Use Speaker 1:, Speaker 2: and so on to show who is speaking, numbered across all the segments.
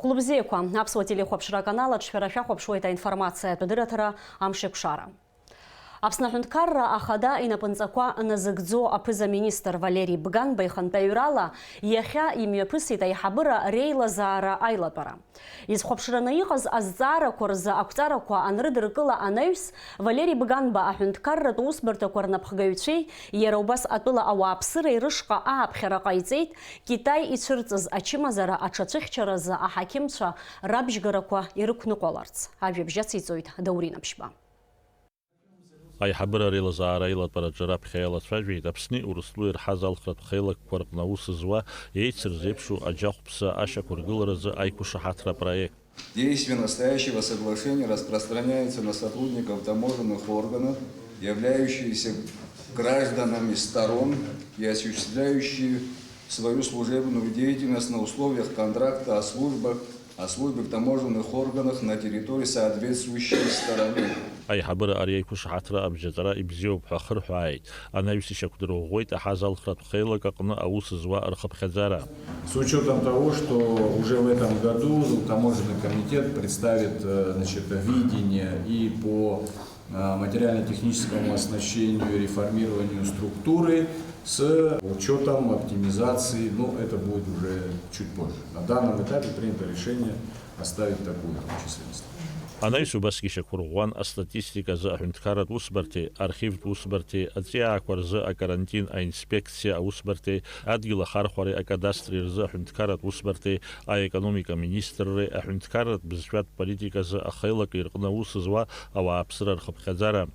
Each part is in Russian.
Speaker 1: Хлубзееква, Аԥсуа телехәаԥшра аканал аҿшәара шәахәаԥшуеит аинформациатә адырраҭара амшекәшара. Аԥсны Аҳәынҭқарра ахада инапынҵақәа назыгӡо аԥыза-министр Валери Бганба ихантәаҩрала иахьа имҩаԥысит аиҳабыра реилазаара аилатәара. Изхәаԥшраны иҟаз азҵаарақәа рзы ақәҵарақәа анрыдыркыла анаҩс, Валери Бганба аҳәынҭқарратә усбарҭақәа рнапхгаҩцәеи иара убас атәыла ауааԥсыреи рышҟа ааԥхьара ҟаиҵеит Китай ицәырҵыз ачымазара аҽацәыхьчаразы аҳақьымцәа рабжьгарақәа ирықәныҟәаларц. Ажәабжь ациҵоит Даурина Ԥшьба.
Speaker 2: Аиҳабыра реилазаара аилатәараҿы раԥхьа иалацәажәеит Аԥсни Урыстәылеи ирҳаз алхратә хеилагәқәа рҟны аус зуа еицырзеиԥшу аџьахәԥса ашьақәыргыларазы аиқәышаҳаҭра проект.
Speaker 3: Действие настоящего соглашения распространяется на сотрудников таможенных органов, являющихся гражданами сторон и осуществляющие свою служебную деятельность на условиях контракта о службе в таможенных органах на территории соответствующей стороны.
Speaker 2: Аиҳабыра ари аиқәышаҳаҭра абжьаҵара ибзиоуп ҳәа хырҳәааит. Анаҩс ишьақәдырӷәӷәеит аҳаз алхратә хеилак аҟны аус зуа рхыԥхьаӡара.
Speaker 4: С учетом того, что уже в этом году таможенный комитет представит видение и по материально-техническому оснащению и реформированию структуры с учетом оптимизации, это будет уже чуть позже. На данном этапе принято решение оставить такую численность.
Speaker 2: Анаҩс убасгьы ишьақәырӷәӷәан астатистиказы аҳәынҭқарратә усбарҭеи, архивтә усбарҭеи, аҵиаақәа рзы акарантин аинспекциа аусбарҭеи, адгьыл ахархәареи акадастри рзы аҳәынҭқарратә усбарҭеи, аекономика министрреи, аҳәынҭқарратә бызшәатә политиказы ахеилак ирҟны аус зуа ауааԥсыра рхыԥхьаӡара.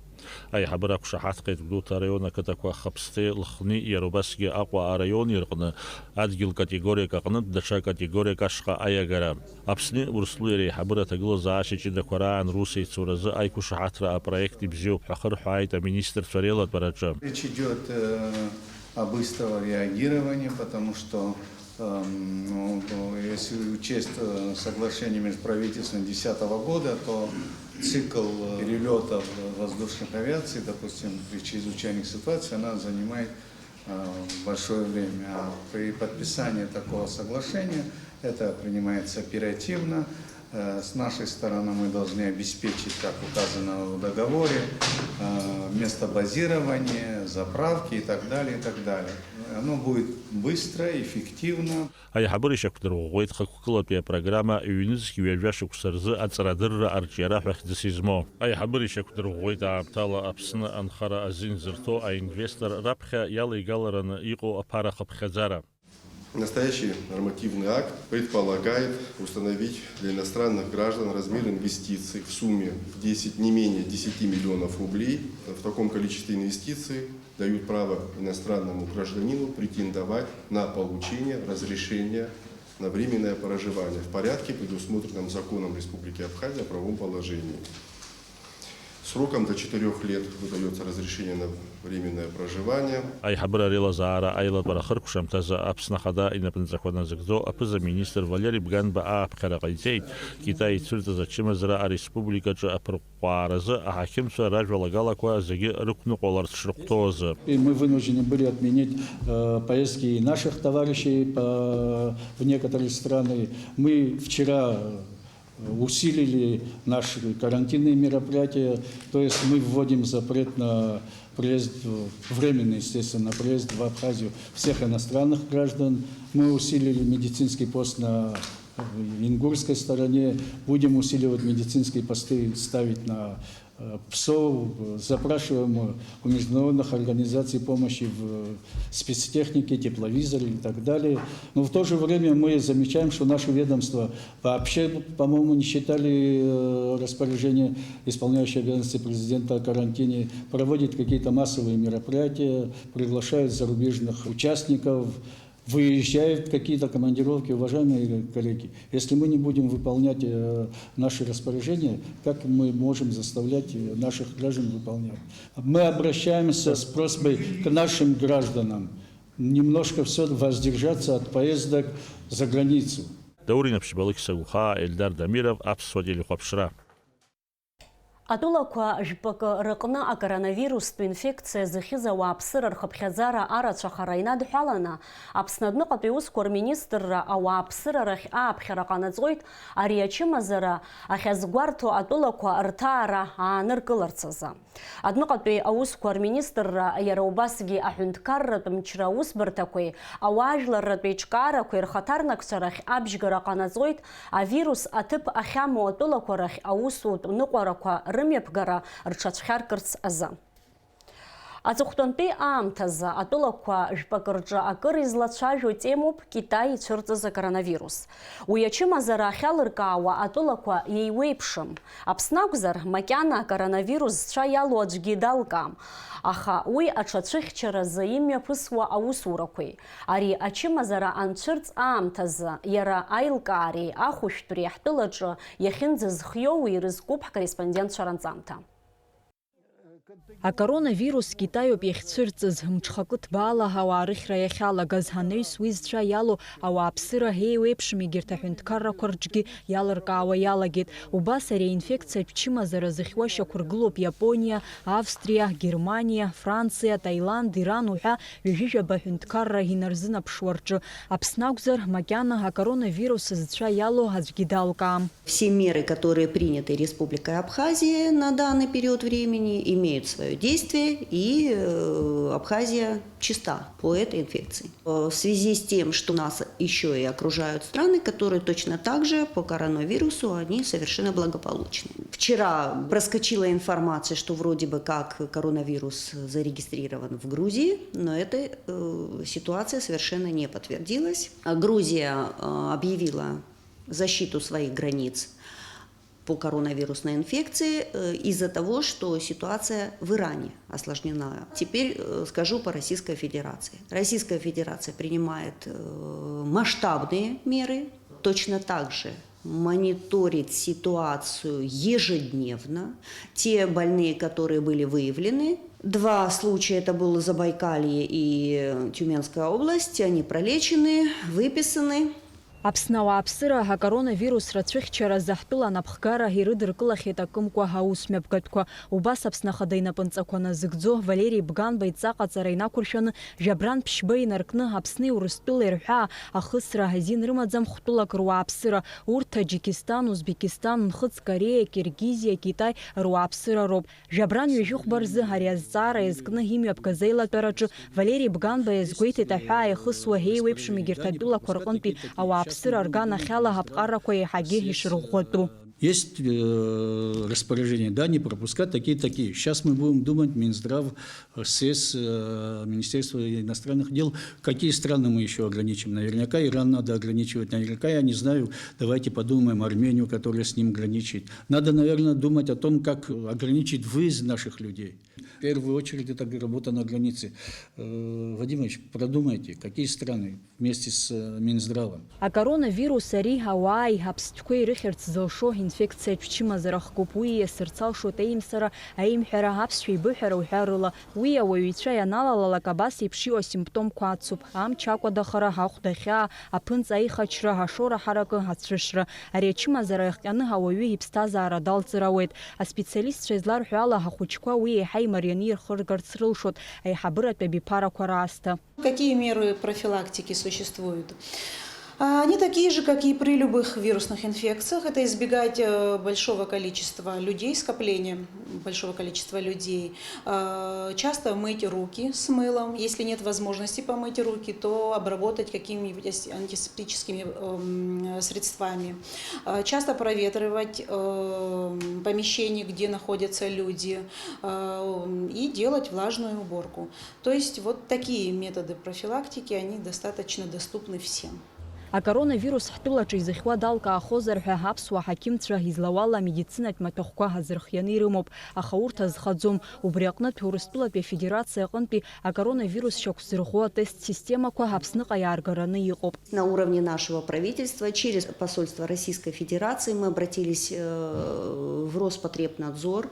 Speaker 2: Аиҳабыра ақәшаҳаҭхеит Гәдоуҭа араион ақыҭақәа Хыԥсҭеи, Лыхни, иара убасгьы Аҟәа араион ирҟны адгьыл категориак аҟнытә даҽа категориак ашҟа аиагара. Аԥсни Урыстәылеи реиҳабыра аҭагылазаашьа ҷыдақәа раан рус еицуразы аиқәышаҳаҭра апроект ибзиоуп ҳәа хырҳәааит аминистрцәа реилатәараҿы.
Speaker 5: Речь идет о быстрого реагировании, потому что если учесть соглашение между правительством 2010 года, то цикл перелетов воздушных авиаций, допустим, при чрезвычайных ситуациях, она занимает большое время. А при подписании такого соглашения это принимается оперативно. С нашей стороны мы должны обеспечить, как указано в договоре, место базирования, заправки и так далее, и так далее. Оно будет быстро, эффективно.
Speaker 2: Аиҳабыра ишьақәдырӷәӷәеит хықәкылатәи апрограмма ҩ-нызқь ҩажәа шықәса рзы аҵарадырра арҿиара ҳәа хьӡыс измоу. Аиҳабыра ишьақәдырӷәӷәеит аамҭала Аԥсны анхара азин зырҭо аинвестор раԥхьа иалеигалараны иҟоу аԥара хыԥхьаӡара.
Speaker 6: Настоящий нормативный акт предполагает установить для иностранных граждан размер инвестиций в сумме не менее 10 миллионов рублей. В таком количестве инвестиций дают право иностранному гражданину претендовать на получение разрешения на временное проживание в порядке, предусмотренном законом Республики Абхазия о правовом положении. Сроком до 4 лет выдается разрешение на временное проживание.
Speaker 2: Аиҳабыра реилазаара аилатәара хыркәшамҭазы Аԥсны ахада инапынҵақәа назыгӡо аԥыза-министр Валери Бганба ааԥхьара ҟаиҵеит Китай ицәырҵыз ачымазара ареспубликаҿы аԥырҟәҟәааразы аҳақьымцәа ражәалагалақәа зегьы рықәныҟәаларц шрыхәҭоузы.
Speaker 7: Мы вынуждены были отменить поездки наших товарищей в некоторые страны. Мы вчера усилили наши карантинные мероприятия, то есть мы вводим запрет на проезд, временный, естественно, на проезд в Абхазию всех иностранных граждан. Мы усилили медицинский пост на ингурской стороне, будем усиливать медицинские посты, ставить на ПСО, запрашиваем у международных организаций помощи в спецтехнике, тепловизоре и так далее. Но в то же время мы замечаем, что наше ведомство вообще, по-моему, не считали распоряжение, исполняющее обязанности президента о карантине, проводит какие-то массовые мероприятия, приглашает зарубежных участников, выезжают какие-то командировки. Уважаемые коллеги, если мы не будем выполнять наши распоряжения, как мы можем заставлять наших граждан выполнять? Мы обращаемся с просьбой к нашим гражданам немножко все воздержаться от поездок за границу.
Speaker 2: Даурина Ԥшьба, Эльдар Дамиров, Аԥсуа телехәаԥшра.
Speaker 1: Атулаққа жпық рықына коронавирусту инфекция зыхизауа апсыр архыпхязара арацәахара инадҳәаланы, Аԥсны адәныҟатәи аусқәа рминистрра ауаа аԥсырарахь ааԥхьара ҟанаҵоит ари ачымазара ахьазгәарҭо атәылақәа рҭаара ааныркыларц азы. Адәныҟатәи аусқәа рминистрра иара убасгьы аҳәынҭқарратә мчра аусбарҭақәеи ауаажәларратә еиҿкаарақәеи рхаҭарнакцәарахь абжьгара ҟанаҵоит авирус аҭыԥ ахьамоу атәылақәа рахь аусутә ныҟәарақәа рымҩаԥгара рҽацәхьаркырц азы. Аҵыхәтәантәи аамҭазы атәылақәа жәпак рҿы акыр излацәажәо темоуп Китай ицәырҵыз акоронавирус. Уи ачымазара ахьалыркаауа атәылақәа иеиуеиԥшым. Аԥсны акәзар, макьана акоронавирус зцәа иалоу аӡәгьы далкаам. Аха уи аҽацәыхьчаразы имҩаԥысуа аусурақәеи. Ари ачымазара анцәырҵ аамҭазы иара аилкаареи ахәышәтәреи ҳтәылаҿы иахьынӡазхиоу ирызкуп ҳкорреспондентцәа ранҵамҭа.
Speaker 8: Акоронавирус Китаиоуп иахьцәырҵыз, мҽхакы ҭбаала ауаа рыхьра иахьалагаз ҳанаҩс уи зцәа иалоу ауааԥсыра еиуеиԥшым егьырҭ аҳәынҭқаррақәа рҿгьы иалыркаауа иалагеит. Убас ари аинфекциатә чымазара зыхьуа шьақәыргылоуп Иапониа, Австрия, Германия, Франция, Таиланд, Иран уҳәа ҩажәижәаба аҳәынҭқарра инарзынаԥшуа рҿы. Аԥсны акәзар, макьана акоронавирус зцәа иалоу аӡәгьы далкаам.
Speaker 9: Все меры, которые приняты Республикой Абхазия на данный период времени, имеют свое действие, и Абхазия чиста по этой инфекции. В связи с тем, что нас еще и окружают страны, которые точно так же по коронавирусу, они совершенно благополучны. Вчера проскочила информация, что вроде бы как коронавирус зарегистрирован в Грузии, но эта ситуация совершенно не подтвердилась. Грузия объявила защиту своих границ по коронавирусной инфекции из-за того, что ситуация в Иране осложнена. Теперь скажу по Российской Федерации. Российская Федерация принимает масштабные меры, точно так же мониторит ситуацию ежедневно. Те больные, которые были выявлены, 2 случая, это было Забайкалье и Тюменская область, они пролечены, выписаны.
Speaker 8: Аԥсны ауааԥсыра акоронавирус рацәыхьчаразы ҳтәыла анапхгара ирыдыркылахьеит акымкәа аусмҩаԥгатәқәа. Убас Аԥсны Ахада инапынҵақәа назыгӡо Валери Бганба иҵаҟаҵара инақәыршәаны Жабран Ԥшьба инаркны Аԥсни Урыстәылеи рҳәаа ахысра азин рымаӡам хәтәылак руааԥсыра. Урҭ Таџьикистан, Узбекистан, Нхыҵ Кореиа, Киргизиа, Китай руааԥсыра роуп. Жабран ҩажәихәба рзы ари азҵаара иазкны имҩаԥгаз аилатәараҿы Валери Бганба иазгәеиҭеит аҳәаа иахысуа еиуеиԥшым егьырҭ атәылақәа рҟынтәи ауааԥсыра органахьала ҳапҟарақәа еиҳагьы ишырӷәӷәатәу.
Speaker 7: Есть распоряжение, да, не пропускать такие. Сейчас мы будем думать, Минздрав, СЭС, Министерство иностранных дел, какие страны мы еще ограничим. Наверняка Иран надо ограничивать, наверняка, я не знаю, давайте подумаем Армению, которая с ним граничит. Надо, наверное, думать о том, как ограничить выезд наших людей. В первую очередь это работа на границе. Вадим Ильич, продумайте, какие страны вместе с Минздравом.
Speaker 8: А коронавирус ари ауаа иҳаԥстәқәа ирыхьырц зылшо инфекциатә чымазара хкуп. Уи иасырцалшоит аимсара, аимҳәара, аԥсшәа еибыҳәара уҳәа рыла. Уи ауаҩцәа ианалалалак абас еиԥш иҟоу асимптомқәа ацуп. Амч акәадахара, ахәдахьаа, аԥынҵа аихачра, ашора ҳаракы, ацәышра. Ари ачымазара иахҟьаны ауаҩы иԥсҭазаара далҵыр ауеит. Аспециалистцәа изларҳәо ала ҳахәыҷқәа уи еиҳа имарианы ирхыргарц рылшоит аиҳабыратә абиԥарақәа раасҭа.
Speaker 10: Какие меры профилактики существуют? Они такие же, как и при любых вирусных инфекциях. Это избегать большого количества людей, скопления большого количества людей. Часто мыть руки с мылом. Если нет возможности помыть руки, то обработать какими-нибудь антисептическими средствами. Часто проветривать помещения, где находятся люди, и делать влажную уборку. То есть вот такие методы профилактики, они достаточно доступны всем.
Speaker 8: Акоронавирус ҳтәылаҿы изыхьуа далкаахозар ҳәа аԥсуа ҳақьымцәа излауала амедицинатә маҭәахәқәа ҳазырхианы ирымоуп, аха урҭ азхаӡом. Убри аҟнытә Урыстәылатәи Афедерациа аҟынтәи акоронавирус шьақәзырӷәӷәо атест-системақәа Аԥсныҟа иааргараны иҟоуп.
Speaker 9: На уровне нашего правительства через посольство Российской Федерации мы обратились в Роспотребнадзор,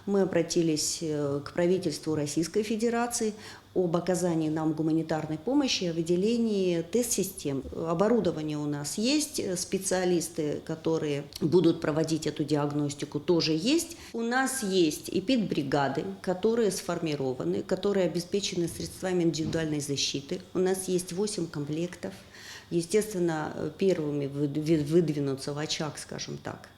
Speaker 9: Мы обратились к правительству Российской Федерации об оказании нам гуманитарной помощи, о выделении тест-систем. Оборудование у нас есть, специалисты, которые будут проводить эту диагностику, тоже есть. У нас есть эпидбригады, которые сформированы, которые обеспечены средствами индивидуальной защиты. У нас есть 8 комплектов. Естественно, первыми выдвинутся в очаг, скажем так,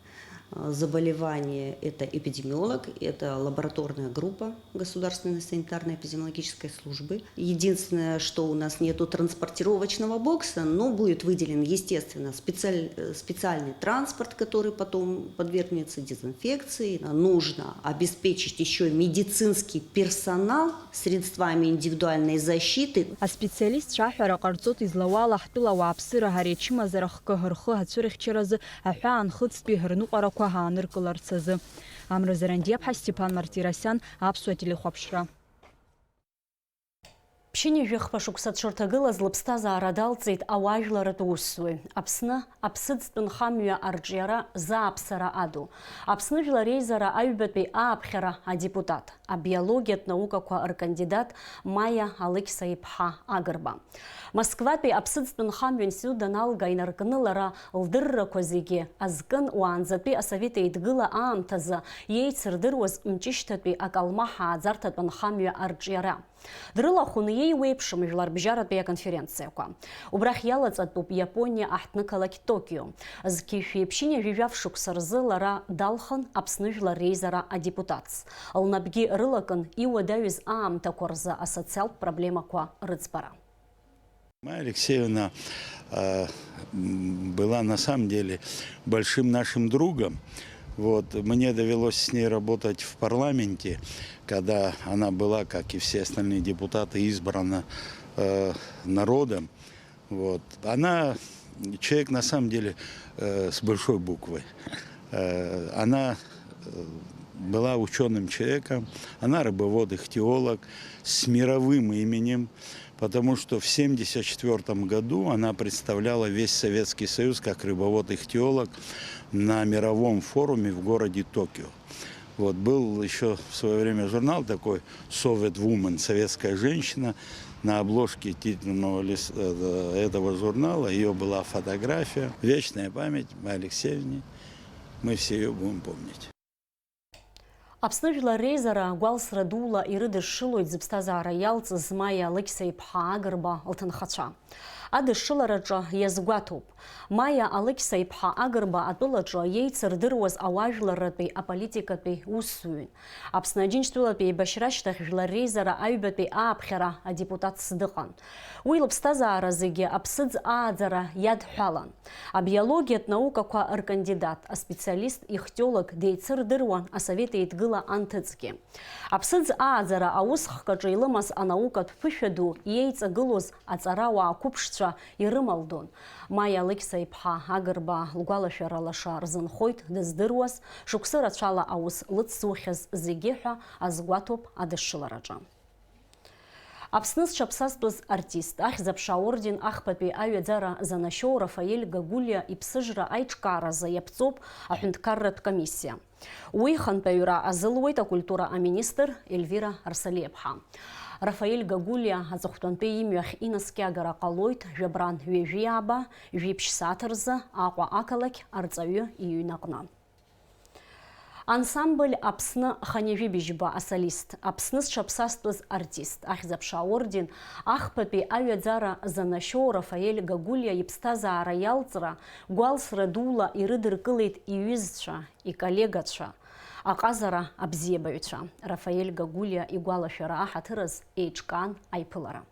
Speaker 9: заболевания – это эпидемиолог, это лабораторная группа Государственной санитарно-эпидемиологической службы. Единственное, что у нас нету транспортировочного бокса, но будет выделен, естественно, специальный транспорт, который потом подвергнется дезинфекции. Нужно обеспечить еще медицинский персонал средствами индивидуальной защиты.
Speaker 8: А специалист шахара карцот из Лавала хпила вапсыра гаречима зарахка гархы хацурих через ахян хыцпи гарну караку гааныркыларцазы. Амразарандиабха Степан Мартиросян, Аԥсуа телехәаԥшра.
Speaker 1: Ԥшьыни жәохәҟа шықәса дшырҭагылаз лыԥсҭазаара далҵит ауаажәларатә усзуҩ. Аԥсны аԥсыӡтәын хамҩа арҿиара зааԥсара аду. Аԥсны жәлар реизара аҩбатәи ааԥхьара адепутат. Абиологиатә наукақәа ркандидат Майя Алықьса-иԥҳа Агрба. Москватәи аԥсыӡтәын хамҩа институт даналга инаркны лара лдыррақәа зегьы азкын уаанӡатәи асовет еидгыла аамҭазы иеицырдыруаз Мҷышьҭатәи акалмаҳ ааӡарҭатәын хамҩа арҿиара. Дрылахәны иеиуеиԥшым жәларбжьаратәи аконференциақәа. Убрахь иалаҵатәуп Иапониа аҳҭнықалақь Токио. Зқьишәи ԥшьыни жәижәаф шықәса рзы лара далхын Аԥсны жәлар реизара адепутатс. Лнапгьы рылакын иуадаҩыз аамҭақәа рзы асоциалтә проблемақәа рыӡбара.
Speaker 11: Майя Алексеевна была на самом деле большим нашим другом. Вот, мне довелось с ней работать в парламенте, когда она была, как и все остальные депутаты, избрана народом. Вот. Она человек на самом деле с большой буквы. Она была ученым человеком, она рыбовод-ихтиолог с мировым именем, потому что в 1974 году она представляла весь Советский Союз как рыбовод-ихтиолог на мировом форуме в городе Токио. Вот, был еще в свое время журнал такой «Soviet Woman», «Советская женщина». На обложке титульного этого журнала ее была фотография. Вечная память Майе Алексеевне. Мы все ее будем помнить.
Speaker 1: Аԥсны жәлар реизара гәалсра дула ирыдышшылоит зыԥсҭазаара иалҵыз Майя Алықьса-иԥҳа Агрба лҭынхацәа. Адышшылараҿы иазгәаҭоуп. Майя Алықьса-иԥҳа Агрба атәылаҿы иеицырдыруаз ауаажәларратәи аполитикатәи усзуҩын. Аԥсны Аџьынџьтәылатәи еибашьра ашьҭахь жәлар реизара аҩбатәи ааԥхьара адепутатс дыҟан. Уи лыԥсҭазаара зегьы аԥсыӡ ааӡара иадҳәалан. Абиологиатә наукақәа ркандидат, аспециалист ихтиолог деицырдыруан асовет еидгыла анҭыҵгьы. Аԥсыӡ ааӡара аусхкаҿы илымаз анаукатә ԥышәа ду иеиҵагылоз аҵарауаа қәыԥшцәа ирымалдон. Майя Алықьса-иԥҳа Агрба лгәалашәара лаша рзынхоит дыздыруаз, шықәсы рацәала аус лыцзухьаз зегьы ҳәа азгәаҭоуп адышшылараҿы. Аԥсны зҽаԥсазтәыз артист, ахьӡ-аԥша аорден ахԥатәи аҩаӡара занашьоу Рафаель Гагулиа иԥсыжра аиҿкааразы иаԥҵоуп аҳәынҭқарратә комиссиа. Уи хантәаҩра азылуеит акультура аминистр Эльвира Арсалиаԥҳа. Рафаель Гагулиа аҵыхәтәантәи имҩахь инаскьагара ҟалоит жәабран ҩажәи ааба, жәиԥшь сааҭ рзы Аҟәа ақалақь арҵаҩы иҩнаҟны. Ансамбль Аԥсны ханижәибжьба асолист, Аԥсны зҽаԥсазтәыз артист, ахьӡ-аԥша аорден ахԥатәи аҩаӡара занашьоу Рафаель Гагулиа иԥсҭазаара иалҵра гәалсра дула ирыдыркылеит иҩызцәа, иколлегацәа, аҟазара абзиабаҩцәа. Рафаель Гагулиа игәалашәара аҳаҭыраз еиҿкаан аиԥылара.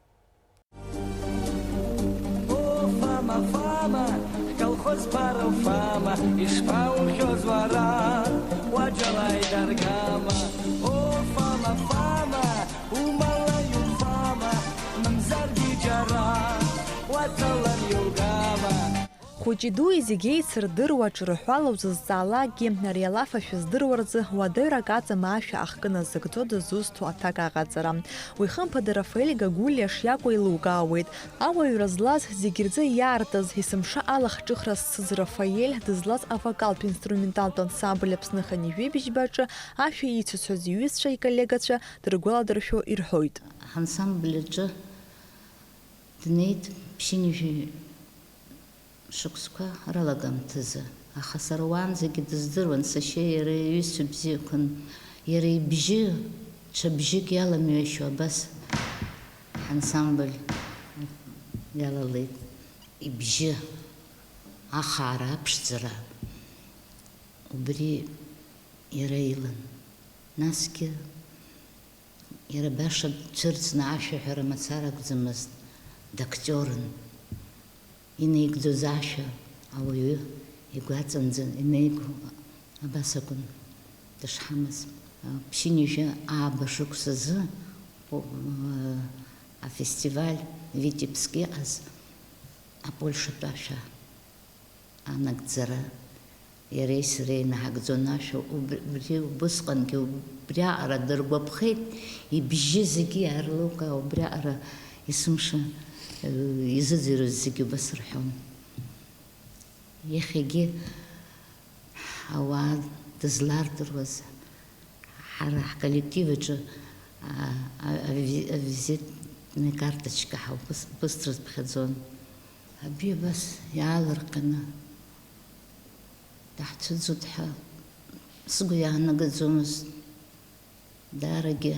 Speaker 12: Колхоз парофама, ишпаухьоз вара, уаджалай даргама. О, фама, фама, умалаю фама, мамзарги джара, уаталан юлгама.
Speaker 8: Хәыҷи-дуи зегьы еицырдыруа ҿырҳәала узызҵаалакгьы ари алаф ашәа здыруаразы уадаҩрак аҵама ашәа ахкы назыгӡо дызусҭо аҭак аҟаҵара. Уи хымԥада Рафаель Гагулиа шиакәу еилукаауеит. Ауаҩра злаз зегьы рзы иаартыз есымша алахҿыхра зцыз Рафаель дызлаз авокалтә инструменталтә ансамбль Аԥсны Ханҩежәеибыжьбаҿы ашәа ицәыцәаз иҩызцәа иколлегацәа дыргәаладыршәо ирҳәоит.
Speaker 13: Ансамбль аҿы днеит ԥшьынҩажәи шықәсқәа рылагамҭазы. Аха сара уаанӡагьы дыздыруан сашьа иара иҩызцәа бзиақәан. Иара ибжьы ҽа-бжьык иаламҩашьо абас ансамбль иалалеит. Ибжьы ахаара, аԥшӡара убри иара илан. Насгьы иара баша дцәырҵны ашәаҳәара мацара акәӡамызт. Дактиорын. Инеигӡоз ашәа ауаҩы игәаҵанӡа инеиго абас акәын дышҳамаз. Ԥшьынҩажәи ааба шықәсазы афестиваль Витебск иҟаз апольшатә ашәа анагӡара иареи сареи инаҳагӡон ашәа убри убысҟангьы убриаҟара дыргәаԥхеит. Ибжьы зегьы иаарлукаа убриаҟара есымша изыӡырҩыз зегьы убас рҳәон. Иахьагьы ауаа дызлардыруаз ҳара ҳколлектив аҿы авизитная карточка ҳаубысҭрызԥхьаӡон. Абри абас иаалырҟьаны даҳцәыӡуеит ҳәа сгәы иаанагаӡомызт. Даарагьы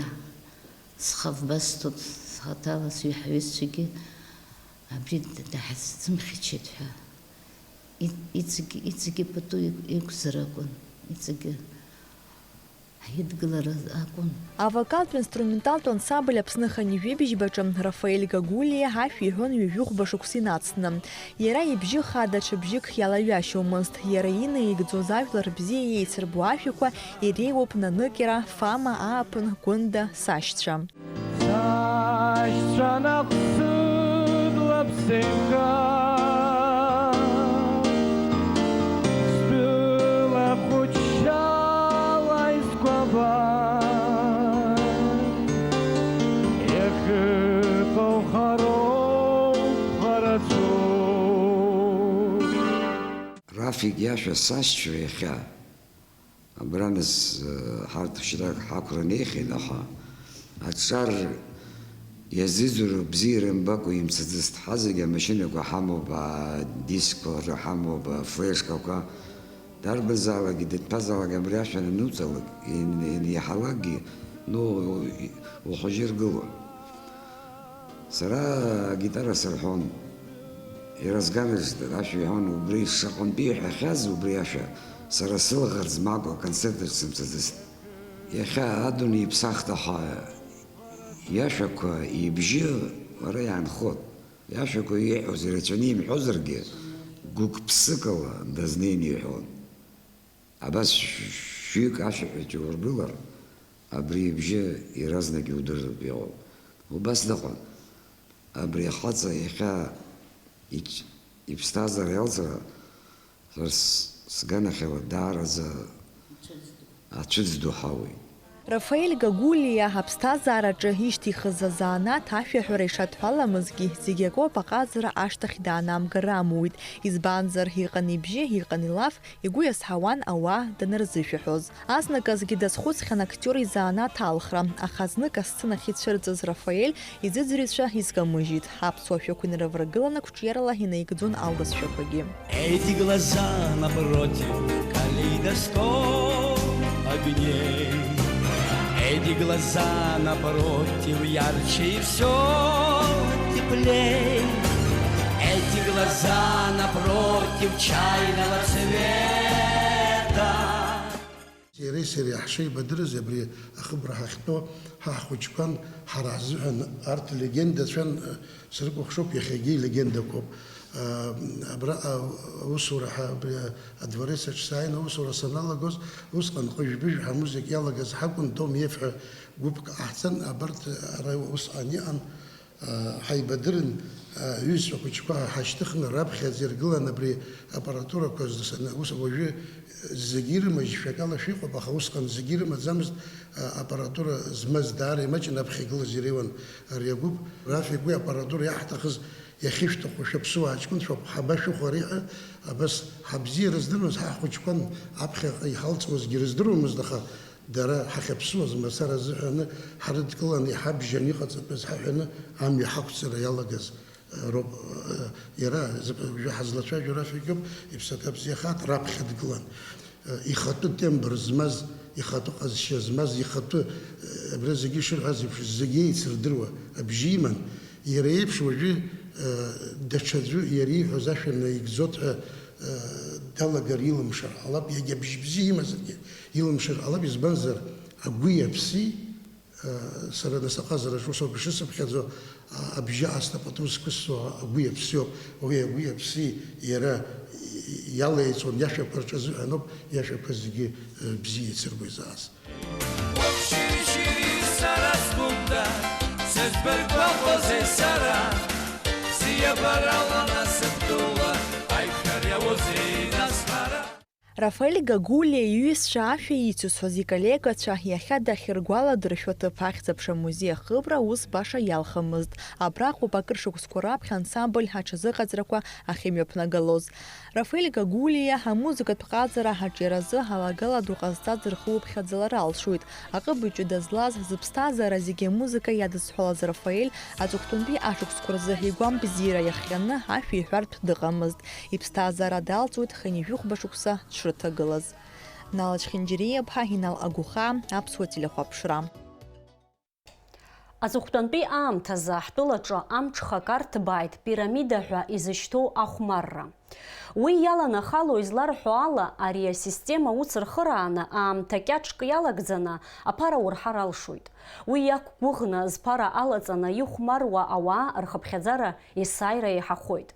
Speaker 13: схавбасҭоит схаҭала сҩҳаҩызцәагьы абри даҳзымхьчеит ҳәа. Иҵегьы пату иқәзар акәын, иҵегьы ҳидгылара акәын.
Speaker 8: Авокалтә инструменталтә ансамбль Аԥсны Ханҩежәеибыжьбаҿы Рафаель Гагулиа ашәа иҳәон ҩажәихәба шықәса инацны. Иара ибжьы хаа даҽа бжьык иалаҩашьомызт. Иара инаигӡоз ажәлар бзиа еицырбо ашәақәа иреиуоуп Наныкьара, Фама, ааԥын, Гәында, сашьцәа.
Speaker 12: Сашьцәа наҟсыдла ԥсеимга стәыла хәыҷшьала изкәаба иахьыҟоу хароуп хараӡоуп.
Speaker 14: Рафик иашәа сашьцәа иахьа абраныз ҳарҭ шьрак ҳақәра неихьеит, аха аҿар иазыӡырҩуа бзиара мбакәа имцаӡазҭ зегьы амашьынақәа ҳамоуп, адискқәа ҳамоуп, афлешкақәа. Дарбанзаалакгьы дыҭԥазаалак абри ашәа ануҵалак, ианиаҳалакгьы ухәыҷы иргылон. Сара агитара сырҳәон, иразганыз ашәа иҳәон, убри шаҟантәи иҳәахьаз убри ашәа сара сылаӷырӡ макәа аконцерт сымцаӡазт. Иахьа адунеи иԥсахт, аха иашәақәа ибжьы уара иаанхот. Иашәақәа иеиҳәоз ирацәаны имҳәозаргьы гәык-ԥсыкала дазнеин иҳәон. Абас шәҩык ашәаҳәаҿ иургылар, абри ибжьы иаразнак иудырратәы иҟоуп. Убас дыҟан. Абри ахаҵа иахьа иԥсҭазаара иалҵра сганахьала даараӡа ацәыӡ ду ҳауеит.
Speaker 8: Рафаель Гагулиа аԥсҭазаараҿы ишьҭихыз азанааҭ ашәаҳәара ишадҳәаламызгьы зегьы акоуп аҟазара ашьҭахь даанамгар амуит. Избанзар иҟан ибжьы, иҟан илаф, игәы иазҳауан ауаа данырзышәаҳәоз. Азныказгьы дазхәыцхьан актиор изанааҭ алхра, аха знык асценахь ицәырҵыз Рафаель изыӡырҩцәа изкамыжьит. Аԥсуа шәақәа инрываргыланы қәҿиарала инаигӡон аурысшәақәагьы.
Speaker 12: Эти глаза напротив калейдоскоп огней. Эти глаза напротив ярче и все теплей. Эти глаза напротив чайного цвета.
Speaker 15: Иареи сареи ҳшеибадырыз абри ахыбра ҳахьтәоу ҳахәыҷқәан ҳара ҳзыҳәан арҭ легендацәан срыкәыхшоуп, иахьагьы легендақәоуп. Аусура адворец аҿы сааин аусура саналагоз усҟан ҟыжәбыжә ҳамузик иалагаз ҳакәын, Том Еф ҳәа гәыԥк ҟаҳҵан, абарҭ ара усҟан иҟан ҳаибадырын ҩызцәа хәыҷқәа ҳашьҭыхны раԥхьаӡа иргылан абри аппаратурақәа ус уажәы зегьы ирымажь шәакала шәыҟоуп, аха усҟан зегьы ирымаӡамызт аппаратура змаз даара имаҷын аԥхьа игылаз иреиуан ари агәыԥ. Рафик уи аппаратура иаҳҭахыз иахьышәҭаху шәаԥсуаа ҷкәынцәа ҳабашәыху ари абас ҳабзиара здыруаз ҳахәыҷқәан аԥхьаҟа иҳалҵуазгьы рыздыруамызт, аха дара ҳахьаԥсуаз мацара азыҳәаны ҳрыдкылан иҳабжьан иҟаҵатәыз ҳаҳәаны амҩа ҳақәҵара иалагаз роуп. Иара ҳазлацәажәо Рафик иԥсаҭа бзиахаат раԥхьа дгылан. Ихатәы тембр змаз, ихатәы ҟазшьа змаз, ихатәы абра зегьы ишырҳәаз еиԥш зегьы еицырдыруа абжьы иман. Иара еиԥш уажәы даҽаӡәы иара ииҳәоз ашәа наигӡоит ҳәа далагар илымшар ҟалап, егьа бжьы имазаргьы илымшар ҟалап, избанзар агәи аԥси сара насаҟазараҿ ус ауп ишысыԥхьаӡо, абжьы астапаҭ зқәысҵо агәи аԥсиоуп. Уи агәи аԥси иара иалеиҵон иашәақәа рҿазыҳәан ауп иашәақәа зегьы бзиа еицырбо изааз.
Speaker 8: Рафаэль Гагулиа иҩызцәа ашәа ицәыцәоз иколлегацәа иахьа дахьыргәаладыршәо ҭыԥ ахьӡ-аԥша музеи ахыбра ус баша иалхымызт. Абраҟоуп акыр шықәсқәа раԥхьа ансамбль ҳаҽазыҟаҵарақәа ахьымҩаԥнагалоз. Рафаэль Гагулиа ҳамузыкатә ҟаҵара ҳаҿиаразы ҳалагала ду ҟазҵаз рхылԥхьаӡалара алшоит. Аҟыбаҩ ҷыда злаз зыԥсҭазаара зегьы амузыка иадызҳәалаз Рафаэль аҵыхәтәантәи ашықәсқәа рзы игәам бзиара иахҟьаны ашәа иҳәартә дыҟамызт. Иԥсҭазаара далҵуеит хынҩажәи-хәба шықәса дшрыҭагылаз. Налаџь Хинџьариа-ԥҳа, Инал Агуха, Аԥсуа телехәаԥшра.
Speaker 1: Аҵыхәтәантәи аамҭазы ҳтәылаҿы амҽхак арҭбааит пирамида ҳәа изышьҭоу ахәмарра. Уи иаланахало изларҳәо ала, ари асистема уцырхырааны аамҭа кьаҿк иалагӡаны аԥара урҳар алшоит. Уи иақәгәыӷны зԥара алаҵаны ихәмаруа ауаа рхыԥхьаӡара есааира иаҳахоит.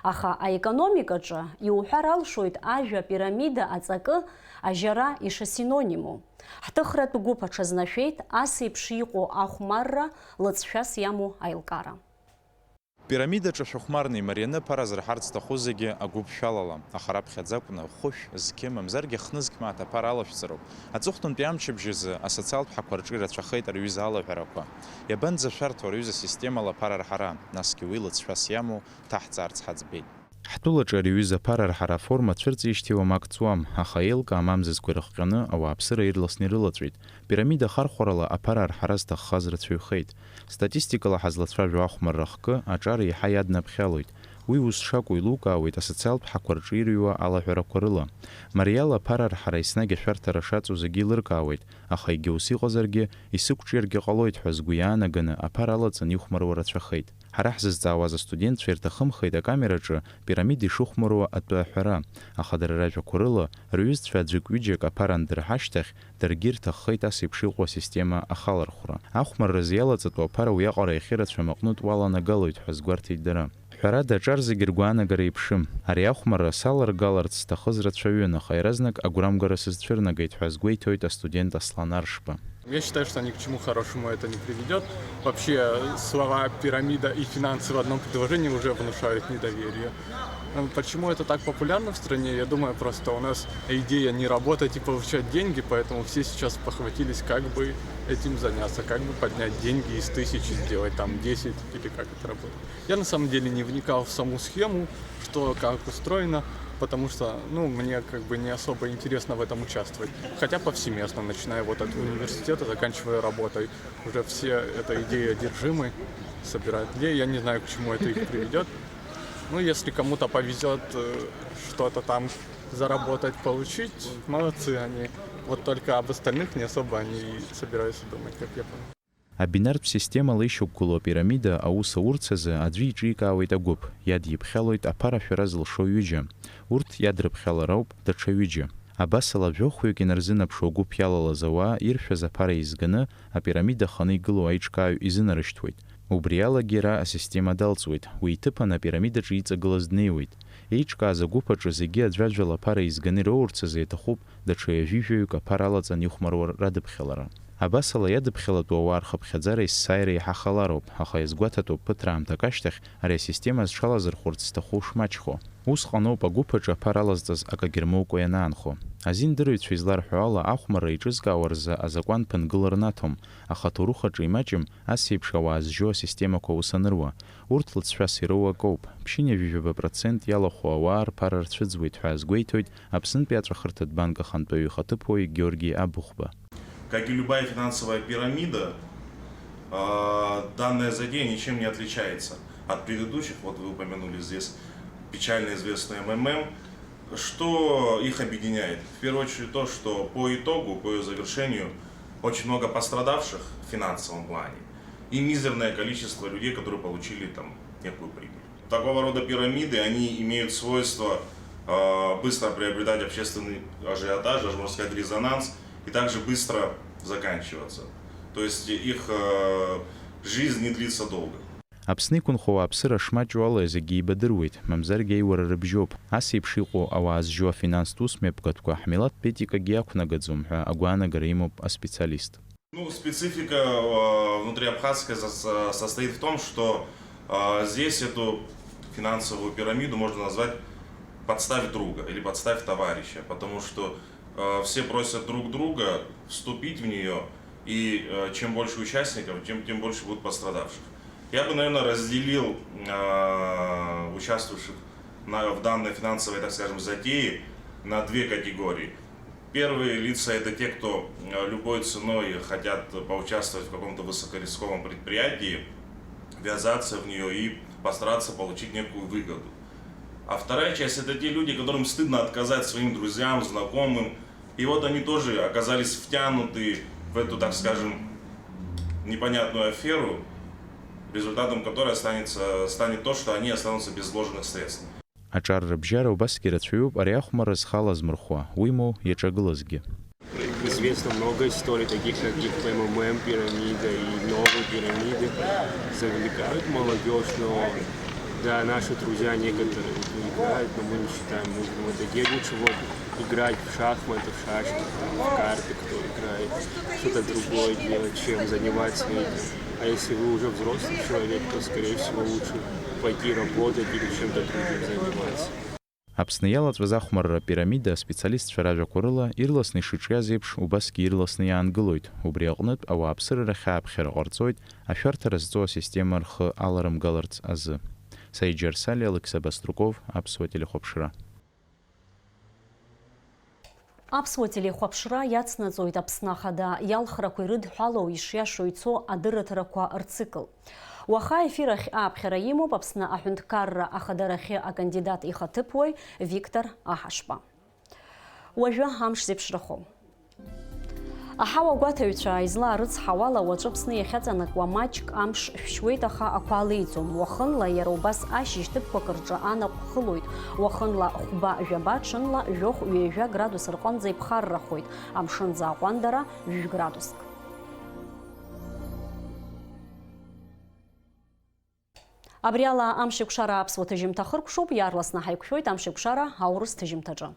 Speaker 1: Аха аекономикаҿы иуҳәар алшоит ажәа пирамида аҵакы ажьара ишасинониму. Ҳҭыхратә гәыԥ аҽазнашәеит ас еиԥш иҟоу ахәмарра лыҵшәас иамоу аилкаара.
Speaker 16: Пирамидаҿы шәахәмарны имарианы ԥара зырҳарц зҭаху зегьы агәыԥ шәалалам, аха раԥхьаӡа акәны хәышә, зқьы, мамзаргьы хнызк мааҭ аԥара алашәҵароуп. Аҵыхәтәантәи амчыбжьазы асоциалтә ҳақәа рҿы ирацәахеит арҩыза алаҳәарақәа. Иабанӡашәарҭоу арҩыза системала аԥара рҳара, насгьы уи лыҵшәас иамоу ҭаҳҵаарц ҳаӡбеит. Ҳтәылаҿы ариҩыза аԥара рҳара форма цәырҵеижьҭеи уамак ҵуам, аха еилкаам амзазқәа ирыхҟьаны ауааԥсыра ирласны ирылаҵәеит. Пирамида хархәарала аԥара рҳара зҭаххаз рацәаҩхеит. Статистикала ҳазлацәажәо ахәмарра хкы аҿар еиҳа иаднаԥхьалоит. Уи ус шакәу еилукаауеит асоциалтә ҳақәа рҿы ирыҩуа алаҳәарақәа рыла. Мариала аԥара рҳара еснагь ашәарҭара шаҵоу зегьы илыркаауеит, аха егьа ус иҟазаргьы исықәҿиаргьы ҟалоит ҳәа згәы иаанаганы аԥара алаҵаны ихәмаруа рацәахеит. Ҳара ҳзызҵаауаз астудентцәа ирҭахымхеит акамераҿы пирамида ишыхәмаруа атәы аҳәара, аха дара ражәақәа рыла рҩызцәа аӡәык-ҩыџьак аԥара андырҳашьҭахь даргьы ирҭаххеит ас еиԥш иҟоу асистема ахалархәра. Ахәмарразы иалаҵатәу аԥара уиаҟара иахьырацәам аҟнытә уаланагалоит ҳәа згәарҭеит дара. Ҳәарада аҿар зегьы ргәаанагара еиԥшым. Ари ахәмарра саларгаларц зҭахыз рацәаҩын, аха иаразнак агәрамгара сызцәырнагеит ҳәа згәеиҭоит астудент Аслан Аршба.
Speaker 17: Я считаю, что ни к чему хорошему это не приведет. Вообще слова «пирамида» и «финансы» в одном предложении уже внушают недоверие. Почему это так популярно в стране? Я думаю, просто у нас идея не работать и получать деньги, поэтому все сейчас похватились, как бы этим заняться, как бы поднять деньги из 1000 сделать там 10 или как это работает. Я на самом деле не вникал в саму схему, что как устроено, потому что, мне как бы не особо интересно в этом участвовать. Хотя повсеместно, начиная вот от университета, заканчивая работой, уже все этой идеей одержимы, собирают людей. Я не знаю, к чему это их приведет. Если кому-то повезет что-то там заработать, получить, молодцы они. Вот только об остальных не особо они собираются думать, как я понял.
Speaker 16: Абинартә системала ишьақәгылоу апирамида аус аурцазы аӡәы иҿикаауеит агәыԥ, иадиԥхьалоит аԥара ашәара зылшо ҩыџьа. Урҭ иадрыԥхьалароуп даҽа ҩыџьа. Абасала жәохәҩык инарзынаԥшуа агәыԥ иалалаз ауаа иршәаз аԥара изганы апирамида ханы игылоу аиҿкааҩ изынарышьҭуеит. Убри алагьы иара асистема далҵуеит, уи иҭыԥан апирамидаҿы иҵагылаз днеиуеит. Еиҿкааз агәыԥ аҿы зегьы аӡәаӡәала аԥара изганы ироурцаз иаҭахуп даҽа ҩажәижәаҩык аԥара алаҵаны ихәмаруа радыԥхьалара. Абасала иадыԥхьалатәу ауаа рхыԥхьаӡара есааира иҳахалароуп, аха иазгәаҭатәуп ԥыҭраамҭак ашьҭахь ари асистема зҽалазырхәырц зҭаху шмаҷхо. Ус ҟаноуп агәыԥ аҿы аԥара алазҵаз акагьы рмоукәа ианаанхо. Азиндырыҩцәа изларҳәо ала ахәмарра иҿызкаауа рзы азакәан ԥынгыла рнаҭом, аха аҭоурых аҿы имаҷым ас еиԥш ауаа зжьо асистемақәа ус аныруа. Урҭ лыҵшәас ироуа акоуп. Ԥшьыни 70% иалахәу ауаа рԥара рцәыӡуеит ҳәа азгәеиҭоит Аԥснытәи аҵәахырҭатә банк ахантәаҩы ихаҭыԥуаҩ Георгий Абухба.
Speaker 18: Как и любая финансовая пирамида, данная затея ничем не отличается от предыдущих. Вот вы упомянули здесь печально известный МММ. Что их объединяет? В первую очередь то, что по итогу, по ее завершению, очень много пострадавших в финансовом плане и мизерное количество людей, которые получили там некую прибыль. Такого рода пирамиды, они имеют свойство быстро приобретать общественный ажиотаж, даже можно сказать резонанс, и также быстро заканчиваться. То есть их жизнь не длится долго.
Speaker 16: Аԥсны иқәынхо аԥсыра шмаҷу ала зегьы еибадыруеит, мамзаргьы аиуара рыбжьоуп. Ас еиԥш иҟоу ауаа зжьо афинанстә усмҩаԥгатәқәа ҳмилаҭтә етикагьы иақәнагаӡом ҳәа агәаанагара имоуп аспециалист.
Speaker 18: Ну, специфика внутриабхазская состоит в том, что здесь эту финансовую пирамиду можно назвать «подставь друга» или «подставь товарища», потому что все просят друг друга вступить в нее, и чем больше участников, тем больше будет пострадавших. Я бы, наверное, разделил участвующих в данной финансовой, так скажем, затее на две категории. Первые лица – это те, кто любой ценой хотят поучаствовать в каком-то высокорисковом предприятии, ввязаться в нее и постараться получить некую выгоду. А вторая часть – это те люди, которым стыдно отказать своим друзьям, знакомым. И вот они тоже оказались втянуты в эту, так скажем, непонятную аферу, результатом которой станет то, что они останутся без вложенных средств.
Speaker 16: Аҿар рыбжьара убасгьы рацәаҩуп ари ахәмарра зхалазмырхәа, уимоу иаҿагылазгьы.
Speaker 19: Известно много историй, таких как МММ, пирамида и новые пирамиды завлекают молодежь, но да, наши друзья некоторые играют, но мы не считаем нужным это делать. Лучше вот играть в шахматы, в шашки, в карты, кто играет, что-то другое делать, чем заниматься этим. А если вы уже взрослый человек, то, скорее всего, лучше пойти работать или чем-то другим заниматься.
Speaker 16: Аԥсны иалаҵәаз ахәмарра апирамида аспециалистцәа ражәақәа рыла ирласны ишыҿиаз еиԥш убасгьы ирласны иаангылоит. Убри аҟнытә ауааԥсырара хьааԥхьара ҟарҵоит ашәарҭара зҵоу асистема рхы аларымгаларц азы. Саид Џьарсали, Алықьса Баструков, Аԥсуа телехәаԥшра.
Speaker 1: Аԥсуа телехәаԥшра иацнаҵоит Аԥсны Ахада иалхрақәа ирыдҳәалоу ишиашо ицо адырраҭарақәа рцикл. Уаха ефир ахь ааԥхьара имоуп Аԥсны аҳәынҭқарра ахадарахьы акандидат ихаҭыԥуаҩ Виктор Аҳашба. Уажәы амш зеиԥшрахом. Аҳауа агәаҭаҩцәа излаарыцҳауала уаҵәы Аԥсны иахьаҵанакуа маҷк амш шәшьуеит, аха ақәа алеиӡом. Уахынла иара убас ашьыжь ҭыԥқәак рҿы анаҟә хылоит. Уахынла хәба-жәаба, ҽынла жәохә-ҩажәа градус рҟынӡа иԥхаррахоит. Амшын зааҟәандара 2 градуск. Абри ала амшьықәшара аԥсуа ҭыжьымҭа хыркәшоуп, иаарласны ҳаиқәшәоит амшьықәшара аурыс ҭыжьымҭаҿы.